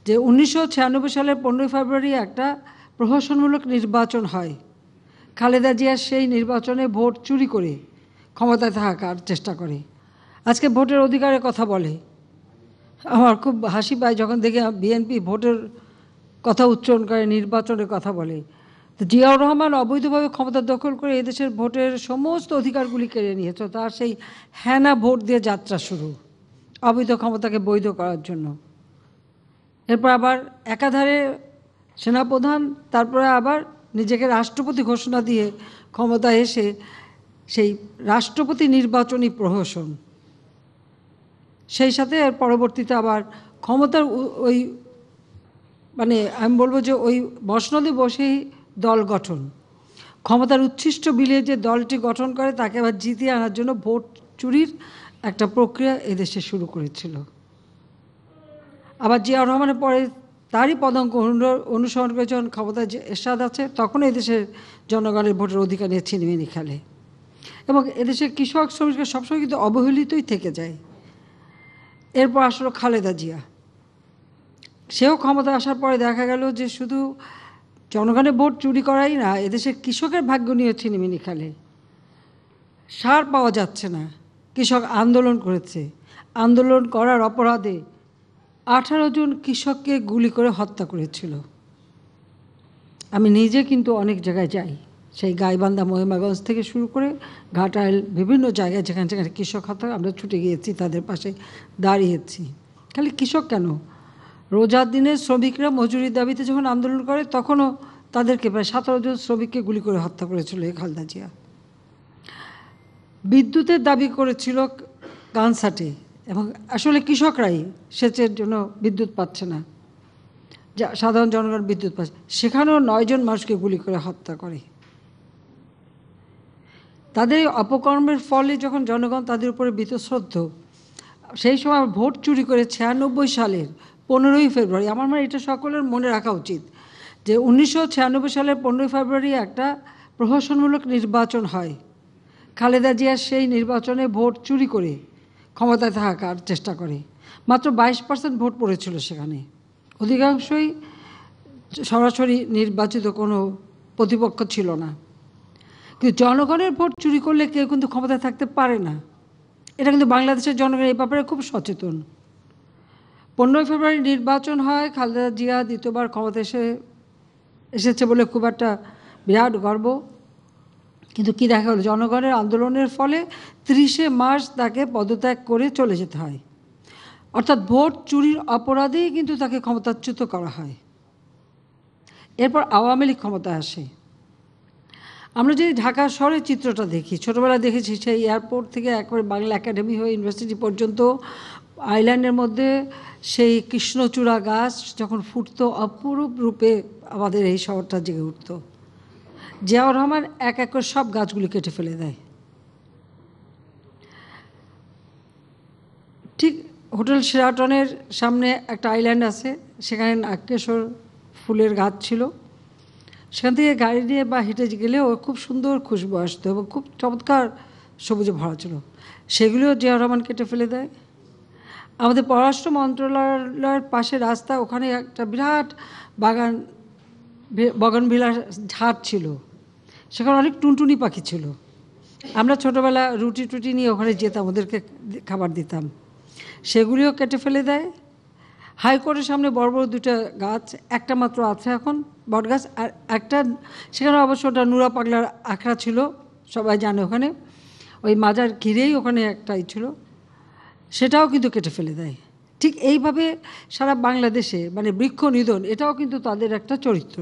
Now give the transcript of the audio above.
যে 1996 সালের 15 ফেব্রুয়ারি একটা প্রহসনমূলক নির্বাচন হয়। খালেদা জিয়া সেই নির্বাচনে ভোট চুরি করে ক্ষমতায় থাকার চেষ্টা করে। আজকে ভোটের অধিকারের কথা বলে। আমার খুব হাসি পায় যখন দেখি বিএনপি ভোটের কথা উচ্চারণ করে, নির্বাচনের কথা বলে। তো জিয়াউর রহমান অবৈধভাবে ক্ষমতা দখল করে এদেশের ভোটের সমস্ত অধিকারগুলি কেড়ে নিয়েছে। তার সেই হ্যানা ভোট দিয়ে যাত্রা শুরু, অবৈধ ক্ষমতাকে বৈধ করার জন্য। এরপর আবার একাধারে সেনাপ্রধান, তারপরে আবার নিজেকে রাষ্ট্রপতি ঘোষণা দিয়ে ক্ষমতায় এসে সেই রাষ্ট্রপতি নির্বাচনী প্রহসন, সেই সাথে এর পরবর্তীতে আবার ক্ষমতার ওই মানে আমি বলবো যে ওই মসনদে বসেই দল গঠন, ক্ষমতার উচ্ছিষ্ট বিলিয়ে যে দলটি গঠন করে তাকে আবার জিতিয়ে আনার জন্য ভোট চুরির একটা প্রক্রিয়া এদেশে শুরু করেছিল। আবার জিয়াউর রহমানের পরে তারই পদাঙ্ক অনুসরণ করে যখন ক্ষমতায় এরশাদ আছে, তখন এদেশের জনগণের ভোটের অধিকার নিয়ে ছিনিমিনি খেলে এবং এদেশের কৃষক শ্রমিকরা সবসময় কিন্তু অবহেলিতই থেকে যায়। এরপর আসলো খালেদা জিয়া। সেও ক্ষমতা আসার পরে দেখা গেল যে শুধু জনগণের ভোট চুরি করাই না, এদেশের কৃষকের ভাগ্য নিয়ে ছিনিমিনি খেলে। সার পাওয়া যাচ্ছে না, কৃষক আন্দোলন করেছে, আন্দোলন করার অপরাধে 18 জন কৃষককে গুলি করে হত্যা করেছিল। আমি নিজে কিন্তু অনেক জায়গায় যাই, সেই গাইবান্ধা মহিমাগঞ্জ থেকে শুরু করে ঘাটাইল বিভিন্ন জায়গায় যেখানে যেখানে কৃষক হত্যা, আমরা ছুটে গিয়েছি, তাদের পাশে দাঁড়িয়েছি। খালি কৃষক কেন, রোজার দিনে শ্রমিকরা মজুরির দাবিতে যখন আন্দোলন করে তখনও তাদেরকে প্রায় 17 জন শ্রমিককে গুলি করে হত্যা করেছিল এই খালেদা জিয়া। বিদ্যুতের দাবি করেছিল কানসাটে, এবং আসলে কৃষকরাই সেচের জন্য বিদ্যুৎ পাচ্ছে না, যা সাধারণ জনগণ বিদ্যুৎ পাচ্ছে, সেখানেও 9 জন মানুষকে গুলি করে হত্যা করে। তাদের অপকর্মের ফলে যখন জনগণ তাদের উপরে বীতশ্রদ্ধ, সেই সময় ভোট চুরি করে 96 সালের 15ই ফেব্রুয়ারি, আমার মানে এটা সকলের মনে রাখা উচিত যে 1996 সালের 15 ফেব্রুয়ারি একটা প্রহসনমূলক নির্বাচন হয়। খালেদা জিয়া সেই নির্বাচনে ভোট চুরি করে ক্ষমতায় থাকার চেষ্টা করে। মাত্র 22% ভোট পড়েছিল সেখানে, অধিকাংশই সরাসরি নির্বাচিত কোনো প্রতিপক্ষ ছিল না। কিন্তু জনগণের ভোট চুরি করলে কেউ কিন্তু ক্ষমতায় থাকতে পারে না, এটা কিন্তু বাংলাদেশের জনগণ এই ব্যাপারে খুব সচেতন। 15 ফেব্রুয়ারি নির্বাচন হয়, খালেদা জিয়া দ্বিতীয়বার ক্ষমতা এসেছে বলে খুব একটা বিরাট গর্ব। কিন্তু কী দেখা হলো, জনগণের আন্দোলনের ফলে 30শে মার্চ তাকে পদত্যাগ করে চলে যেতে হয়। অর্থাৎ ভোট চুরির অপরাধেই কিন্তু তাকে ক্ষমতাচ্যুত করা হয়। এরপর আওয়ামী লীগ ক্ষমতায় আসে। আমরা যদি ঢাকা শহরের চিত্রটা দেখি, ছোটোবেলায় দেখেছি সেই এয়ারপোর্ট থেকে একবারে বাংলা একাডেমি হয়ে ইউনিভার্সিটি পর্যন্ত আইল্যান্ডের মধ্যে সেই কৃষ্ণচূড়া গাছ যখন ফুটতো, অপরূপ রূপে আমাদের এই শহরটা জেগে উঠত। জিয়াউর রহমান এক এক করে সব গাছগুলি কেটে ফেলে দেয়। ঠিক হোটেল শেরাটনের সামনে একটা আইল্যান্ড আছে, সেখানে নাগকেশর ফুলের গাছ ছিল, সেখান থেকে গাড়ি নিয়ে বা হেঁটে গেলেও খুব সুন্দর খুশবু আসতো এবং খুব চমৎকার সবুজে ভরা ছিল, সেগুলিও জিয়াউর রহমান কেটে ফেলে দেয়। আমাদের পররাষ্ট্র মন্ত্রণালয়ের পাশে রাস্তা, ওখানে একটা বিরাট বগনভিলার ঝাড় ছিল, সেখানে অনেক টুনটুনি পাখি ছিল। আমরা ছোটোবেলা রুটি টুটি নিয়ে ওখানে যেতাম, ওদেরকে খাবার দিতাম, সেগুলিও কেটে ফেলে দেয়। হাইকোর্টের সামনে বড় বড় 2টা গাছ, একটা মাত্র আছে এখন বট গাছ, আর একটা সেখানে অবশ্য ওটা নুরা পাগলার আখড়া ছিল, সবাই জানে, ওখানে ওই মাজার ঘিরেই ওখানে একটাই ছিল, সেটাও কিন্তু কেটে ফেলে দেয়। ঠিক এইভাবে সারা বাংলাদেশে মানে বৃক্ষ নিধন, এটাও কিন্তু তাদের একটা চরিত্র।